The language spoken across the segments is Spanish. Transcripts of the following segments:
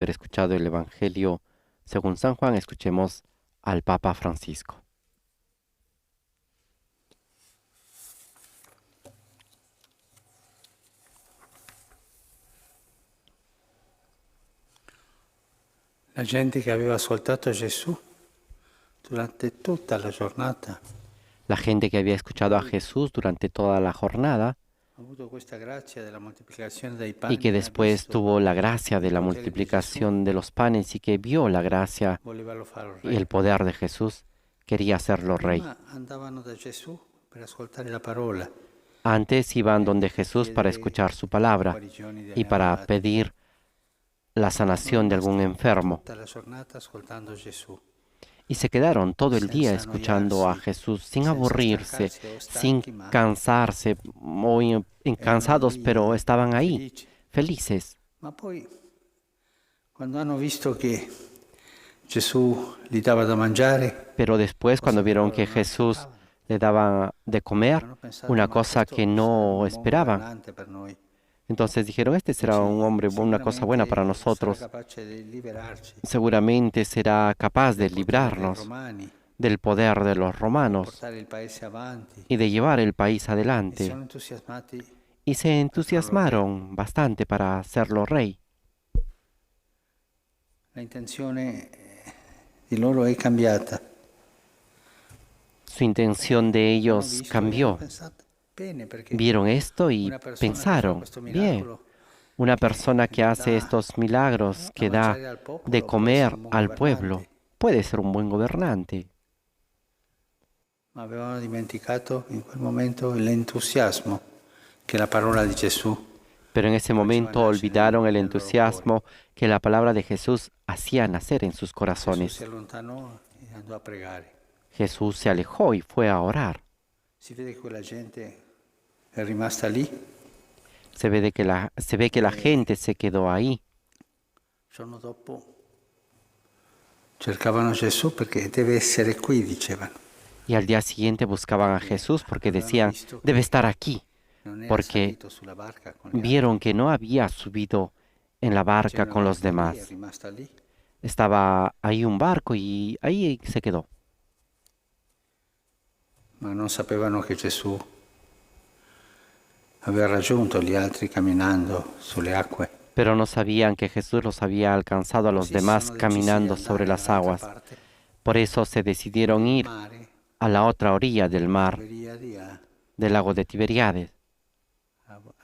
haber escuchado el Evangelio según San Juan, escuchemos al Papa Francisco. La gente che aveva ascoltato Gesù durante tutta la giornata La gente que había escuchado a Jesús durante toda la jornada ha avuto questa grazia della moltiplicazione dei y que pani, ha después visto tuvo la gracia de il la potere di Gesù, multiplicación de los panes y que vio la gracia voleva fare y el re. poder de Jesús, quería hacerlo rey. Prima andavano da Gesù per ascoltare la parola Antes iban donde per Jesús para chiedere escuchar su le palabra guarigioni degli y para ammalati. pedir la Sono sanación de algún rimasti enfermo. tutta la giornata ascoltando Gesù, Y se quedaron todo el día senza escuchando a annoiarsi, Jesús, sin senza aburrirse, stancarsi o sin stanchi, ma cansarse, muy erano cansados, pero lì estaban ahí, felici. felices. Ma poi, quando hanno visto che Gesù gli dava da mangiare, Pero después, cosa cuando che vieron loro que non Jesús aspettavano, le daba de comer, hanno pensato, una ma cosa que questo sarà no un buon esperaban, governante per noi. entonces dijeron, este será un hombre, una cosa buena para Sicuramente sarà nosotros, capace di liberarci seguramente será capaz de dal potere dei librarnos romani, del poder de los romanos portare il paese avanti. y de llevar el país E sono adelante. entusiasmati Y se per farlo re. entusiasmaron bastante para hacerlo rey. La intenzione di loro è cambiata. Su intención de Hanno ellos visto e hanno cambió. pensato bene, perché Vieron esto y una persona che fa pensaron, questo bien, miracolo, una che persona que hace dà estos milagros, da que da mangiare al de popolo, può essere comer un buon al pueblo, governante. puede ser un buen gobernante. Ma avevano dimenticato in quel momento l'entusiasmo che la parola di Gesù Pero en ese faceva momento nascere olvidaron el nel loro cuore. entusiasmo que la palabra de Jesús hacía nacer en sus Gesù si corazones. allontanò e andò a pregare. Jesús se alejó y fue a orar. Si vede che quella gente è rimasta lì. Se ve que la gente se quedó ahí. Il giorno dopo cercavano Gesù perché deve essere qui, dicevano. Y al día siguiente buscaban a Jesús porque Avevano decían, visto debe che estar aquí, non era porque salito sulla barca con gli altri. vieron que no había subido en la C'era barca una con los barca lì, è demás. rimasta lì. Estaba ahí un barco y ahí se quedó. Ma non sapevano che Gesù aveva raggiunto gli altri camminando sulle acque. Pero no sabían que Jesús los había alcanzado a los Così si demás sono decisi di caminando sobre andare las dall'altra aguas. parte Por eso se decidieron del ir mare, a la otra orilla del mar, Tiberiadi, a del lago de Tiberíades,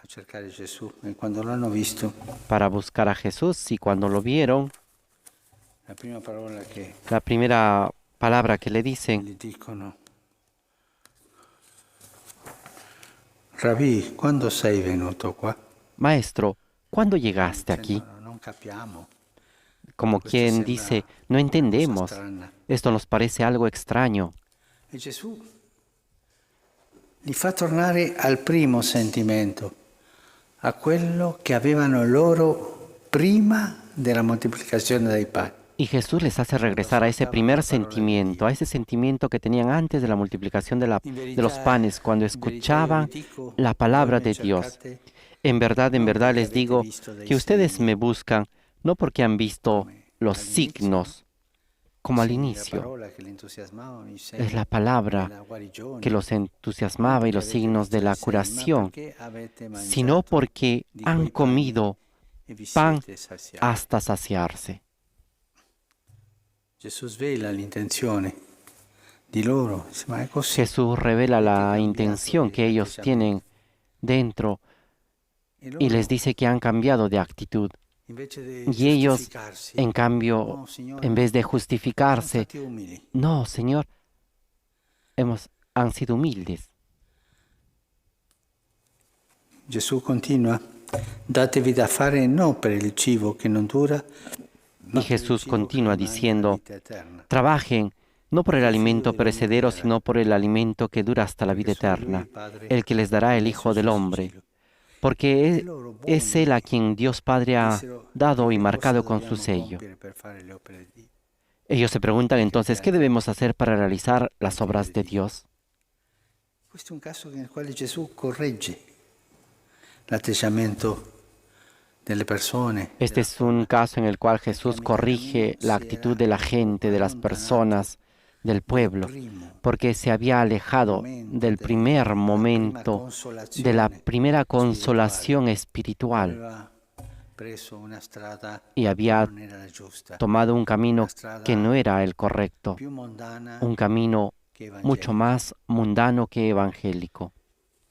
cercare Gesù. E quando l'hanno visto, para buscar a Jesús. Y cuando lo vieron, la prima parola che la primera palabra que le dicen, gli dicono: Rabbi, quando sei venuto qua? Maestro, ¿cuándo llegaste aquí? Dicendo, non capiamo. Como Questo quien sembra dice, no una cosa entendemos, strana. esto nos parece algo extraño. E Gesù li fa tornare al primo sentimento, a quello che avevano loro prima della moltiplicazione dei pani. Y Jesús les hace regresar a ese primer sentimiento, a ese sentimiento que tenían antes de la multiplicación de los panes, cuando escuchaban la palabra de Dios. En verdad les digo que ustedes me buscan no porque han visto los signos, como al inicio. Es la palabra que los entusiasmaba y los signos de la curación, sino porque han comido pan hasta saciarse. Gesù svela l'intenzione di loro, ma è così. Jesús revela la intención que ellos tienen dentro y les dice que han cambiado de actitud. Y ellos, en cambio, en vez de justificarse, no, Señor, han sido humildes. Gesù continua, datevi da fare non per il cibo che non dura, Y Jesús continúa diciendo, trabajen no por el alimento perecedero, sino por el alimento que dura hasta la vida eterna, el que les dará el Hijo del Hombre, porque es Él a quien Dios Padre ha dado y marcado con su sello. Ellos se preguntan entonces, ¿qué debemos hacer para realizar las obras de Dios? Questo è un caso nel quale Gesù corregge l'atteggiamento delle persone, Este es un caso en el cual Jesús corrige la actitud de la gente, de las personas, del pueblo, porque se había alejado del primer momento, de la primera consolación espiritual, aveva preso una strada y che había non era la giusta, tomado un camino una que no strada era el correcto, più mondana un camino che mucho evangelica. más mundano que evangélico.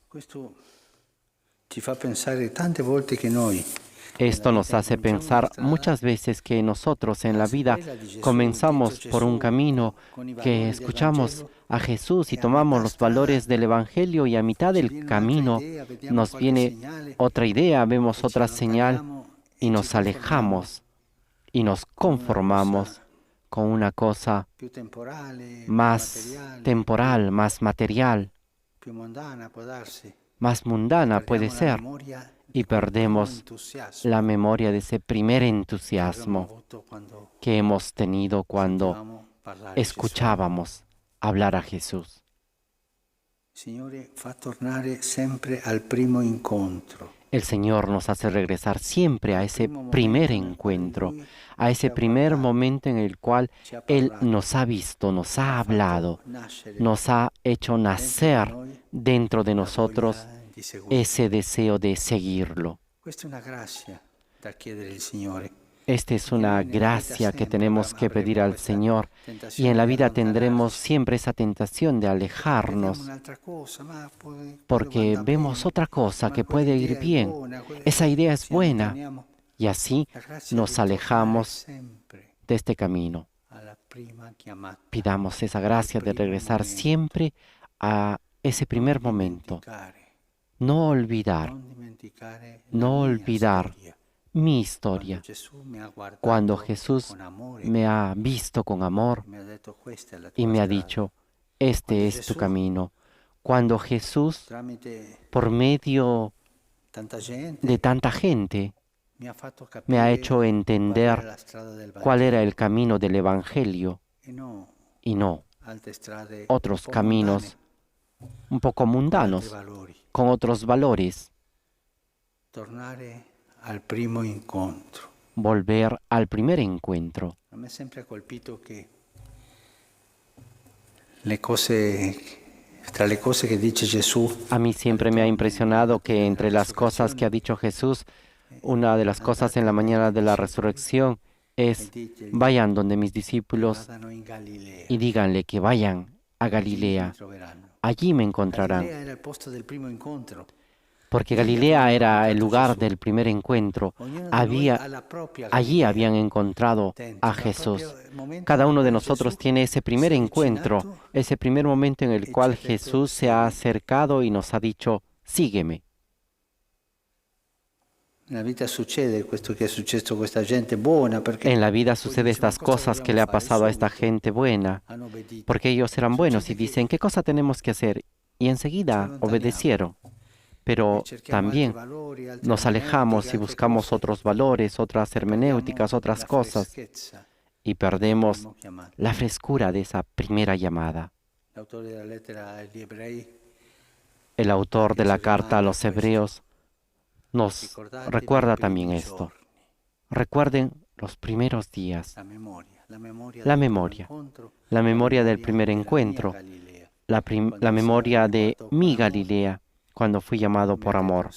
Questo ci fa pensare tante volte che noi nella Esto nos vita hace incominciamo una pensar strada muchas veces que nosotros en a la vida sequela di Gesù, dietro comenzamos por un Gesù, camino con i que valori del escuchamos Vangelo, a Jesús y e a tomamos metà los valores strada del Evangelio, y a mitad ci del viene un'altra camino idea, vediamo nos qualche viene segnale otra idea, vemos e ci otra señal allontaniamo y e ci nos conformiamo alejamos y nos con una cosa conformamos con una cosa più temporale, più más materiale, temporal, más material, più mondana, può darsi. más E mundana puede perdiamo la ser, memoria y di quel primo perdemos entusiasmo la memoria de ese primer che abbiamo entusiasmo avuto quando que hemos tenido cuando sentivamo parlare di Gesù. escuchábamos hablar a Jesús. Il Signore fa tornare sempre al primo incontro. El Señor nos hace regresar siempre a ese primer encuentro, a ese primer momento en el cual Él nos ha visto, nos ha hablado, nos ha hecho nacer dentro de nosotros ese deseo de seguirlo. Questa è una grazia da chiedere al Signore. Esta es una gracia que tenemos que pedir al Señor, y en la vida tendremos siempre esa tentación de alejarnos, porque vemos otra cosa que puede ir bien. Esa idea es buena, y así nos alejamos de este camino. Pidamos esa gracia de regresar siempre a ese primer momento. No olvidar mi historia. Cuando Jesús me ha visto con amor y me ha dicho, este es tu camino. Cuando Jesús, por medio de tanta gente, me ha hecho entender cuál era el camino del Evangelio y no otros caminos un poco mundanos, con otros valores. Al primo incontro. Volver al primer encuentro. A me sempre ha colpito che tra le cose che dice Gesù, a mí siempre me ha impresionado que entre las cosas que ha dicho Jesús, una de las cosas en la mañana de la resurrección es: vayan donde mis discípulos y díganle que vayan a Galilea. Allí me encontrarán. Galilea era il posto del primo incontro. Porque Galilea era el lugar del primer encuentro. Allí habían encontrado a Jesús. Cada uno de nosotros tiene ese primer encuentro, ese primer momento en el cual Jesús se ha acercado y nos ha dicho, sígueme. En la vida sucede estas cosas que le ha pasado a esta gente buena, porque ellos eran buenos y dicen, ¿qué cosa tenemos que hacer? Y enseguida obedecieron. Pero también nos alejamos y buscamos otros valores, otras hermenéuticas, otras cosas, y perdemos la frescura de esa primera llamada. El autor de la carta a los Hebreos nos recuerda también esto. Recuerden los primeros días, la memoria del primer encuentro, la memoria de mi Galilea, cuando fui llamado por amor,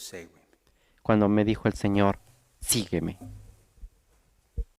cuando me dijo el Señor, sígueme.